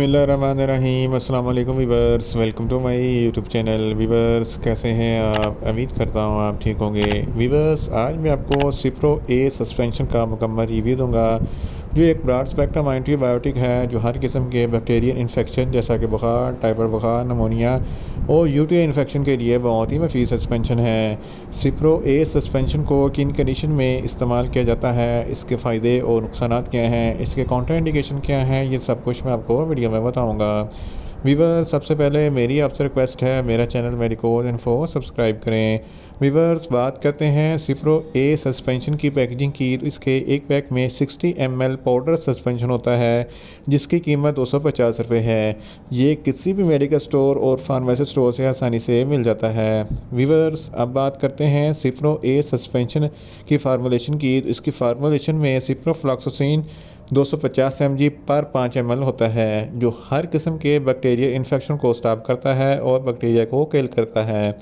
बिस्मिल्लाहिर्रहमानिर्रहीम अस्सलाम वालेकुम viewers, welcome to my YouTube channel. Viewers, कैसे हैं आप? उम्मीद करता हूँ आप ठीक होंगे। वीवर्स, आज मैं आपको सिप्रो ए सस्पेंशन का मुकम्मल रिव्यू दूंगा, जो एक ब्रॉड स्पेक्ट्रम एंटीबायोटिक है जो हर किस्म के बैक्टीरियल इन्फेक्शन जैसा कि बुखार, टाइफाइड बुखार, नमोनिया और यूटीआई इन्फेक्शन के लिए बहुत ही मुफीद सस्पेंशन है। सिप्रो ए सस्पेंशन को किन कंडीशन में इस्तेमाल किया जाता है, इसके फ़ायदे और नुकसानात क्या हैं, इसके काउंटर इंडिकेशन क्या हैं, ये सब कुछ मैं आपको वीडियो में बताऊंगा। वीवर, सबसे पहले मेरी आपसे रिक्वेस्ट है, मेरा चैनल मेडिकोज इन्फो सब्सक्राइब करें। वीवर्स, बात करते हैं सिप्रो ए सस्पेंशन की पैकेजिंग की, तो इसके एक पैक में 60 ml पाउडर सस्पेंशन होता है जिसकी कीमत 250 रुपये है। ये किसी भी मेडिकल स्टोर और फार्मेसी स्टोर से आसानी से मिल जाता है। वीवर्स, अब बात करते हैं सिप्रो ए सस्पेंशन की फार्मूलेशन की, तो इसकी फार्मूलेशन में सिप्रोफ्लॉक्सासिन 250 mg पर 5 ml होता है, जो हर किस्म के बैक्टीरियल इन्फेक्शन को स्टॉप करता है और बैक्टीरिया को किल करता है।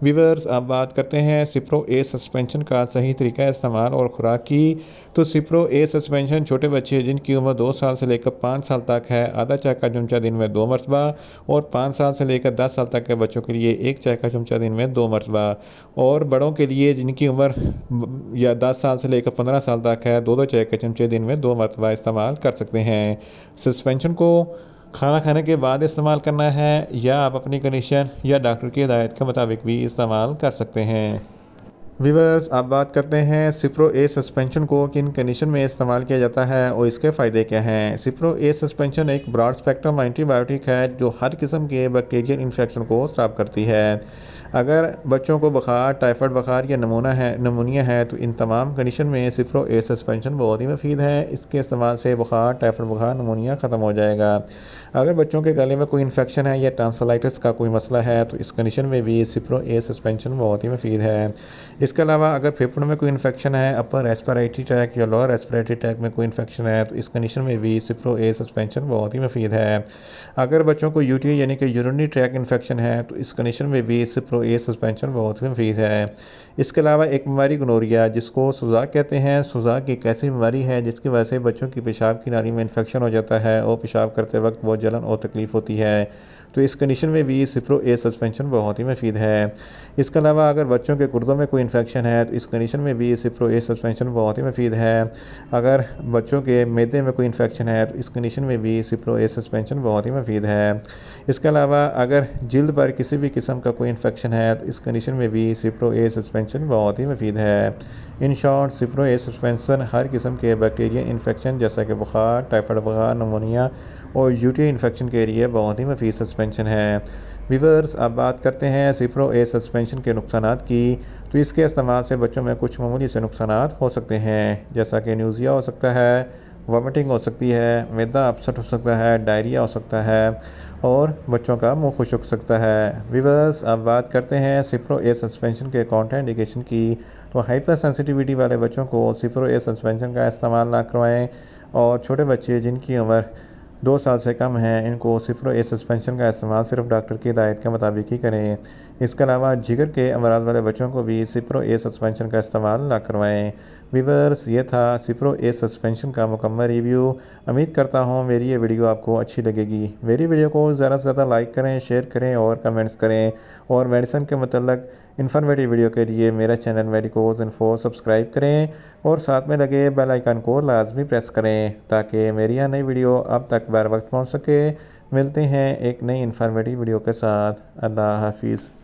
वीवर्स, अब बात करते हैं सिप्रो ए सस्पेंशन का सही तरीका इस्तेमाल और खुराक की, तो सिप्रो ए सस्पेंशन छोटे बच्चे जिनकी उम्र 2 साल से लेकर 5 साल तक है, आधा चाय का चमचा दिन में 2 मरतबा, और 5 साल से लेकर 10 साल तक के बच्चों के लिए 1 चाय का चमचा दिन में 2 मरतबा, और बड़ों के लिए जिनकी उम्र या 10 साल से लेकर 15 साल तक है, 2-2 चाय के चमचे दिन में 2 मरतबा इस्तेमाल कर सकते हैं। सस्पेंशन को खाना खाने के बाद इस्तेमाल करना है या आप अपनी कंडीशन या डॉक्टर की हिदायत के मुताबिक भी इस्तेमाल कर सकते हैं। वीवर्स, अब बात करते हैं सिप्रो ए सस्पेंशन को किन कंडीशन में इस्तेमाल किया जाता है और इसके फ़ायदे क्या हैं। सिप्रो ए सस्पेंशन एक ब्रॉड स्पेक्ट्रम एंटीबायोटिक है जो हर किस्म के बैक्टीरियल इन्फेक्शन को स्टॉप करती है। अगर बच्चों को बुखार, टाइफाइड बुखार या नमूनिया है तो इन तमाम कंडीशन में सिप्रो ए सस्पेंशन बहुत ही मुफीद है। इसके इस्तेमाल से बुखार, टाइफाइड बुखार, नमूनिया ख़त्म हो जाएगा। अगर बच्चों के गले में कोई इन्फेक्शन है या टॉन्सिलाइटिस का कोई मसला है तो इस कंडीशन में भी सिप्रो ए सस्पेंशन बहुत ही मुफीद है। इसके अलावा अगर फेफड़ों में कोई इन्फेक्शन है, अपर रेस्पिरेटरी ट्रैक या लोअर रेस्पिरेटरी ट्रैक में कोई इन्फेक्शन है तो इस कंडीशन में भी सिप्रो ए सस्पेंशन बहुत ही मुफीद है। अगर बच्चों को यूटीआई यानी कि यूरिनरी ट्रैक इन्फेक्शन है तो इस कंडीशन में भी सिप्रो ए सस्पेंशन बहुत ही मुफीद है। इसके अलावा एक बीमारी गोनोरिया, जिसको सुजाक कहते हैं, सुजाक एक ऐसी बीमारी है जिसकी वजह से बच्चों की पेशाब की नाली में इन्फेक्शन हो जाता है और पेशाब करते वक्त बहुत जलन और तकलीफ़ होती है, तो इस कंडीशन में भी सिप्रो ए सस्पेंशन बहुत ही मुफीद है। इसके अलावा अगर बच्चों के गुर्दों में कोई इन्फेक्शन है तो इस कंडीशन में भी सिप्रो ए सस्पेंशन बहुत ही मुफीद है। अगर बच्चों के मैदे में कोई इन्फेक्शन है तो इस कंडीशन में भी सिप्रो ए सस्पेंशन बहुत ही मुफीद है। इसके अलावा अगर जिल्द पर किसी भी किस्म का कोई इन्फेक्शन है तो इस कंडीशन में भी सिप्रो ए सस्पेंशन बहुत ही मुफीद है। In short, Cipro A suspension हर किस्म के बैक्टीरियल इन्फेक्शन जैसा कि बुखार, टाइफाइड बुखार, नमोनिया और यूटीआई इन्फेक्शन के लिए बहुत ही मुफीद सस्पेंशन है। वीवर्स, अब बात करते हैं सिप्रो ए सस्पेंशन के नुकसानात की, तो इसके इस्तेमाल से बच्चों में कुछ मामूली से नुकसानात हो सकते हैं, जैसा कि न्यूज़िया हो सकता है, वॉमिटिंग हो सकती है, मैदा अपसेट हो सकता है, डायरिया हो सकता है और बच्चों का मुंह खुश्क हो सकता है। वीवर्स, अब बात करते हैं सिप्रो ए सस्पेंशन के काउंटर इंडिकेशन की, तो हाइपर सेंसिटिविटी वाले बच्चों को सिप्रो ए सस्पेंशन का इस्तेमाल ना करवाएं, और छोटे बच्चे जिनकी उम्र 2 साल से कम है इनको सिप्रो ए सस्पेंशन का इस्तेमाल सिर्फ डॉक्टर की हिदायत के मुताबिक ही करें। इसके अलावा जिगर के अमराज वाले बच्चों को भी सिप्रो ए सस्पेंशन का इस्तेमाल ना करवाएं। वीवर्स, ये था सिप्रो ए सस्पेंशन का मुकम्मल रिव्यू। उम्मीद करता हूँ मेरी ये वीडियो आपको अच्छी लगेगी। मेरी वीडियो को ज़्यादा से ज़्यादा लाइक करें, शेयर करें और कमेंट्स करें, और मेडिसिन के मतलब इन्फॉर्मेटिव वीडियो के लिए मेरा चैनल मेडिकोज इन्फो सब्सक्राइब करें और साथ में लगे बेल आइकन को लाजमी प्रेस करें ताकि मेरी यह नई वीडियो अब तक बर वक्त पहुँच सके। मिलते हैं एक नई इन्फॉर्मेटिव वीडियो के साथ। अल्लाह हाफिज़।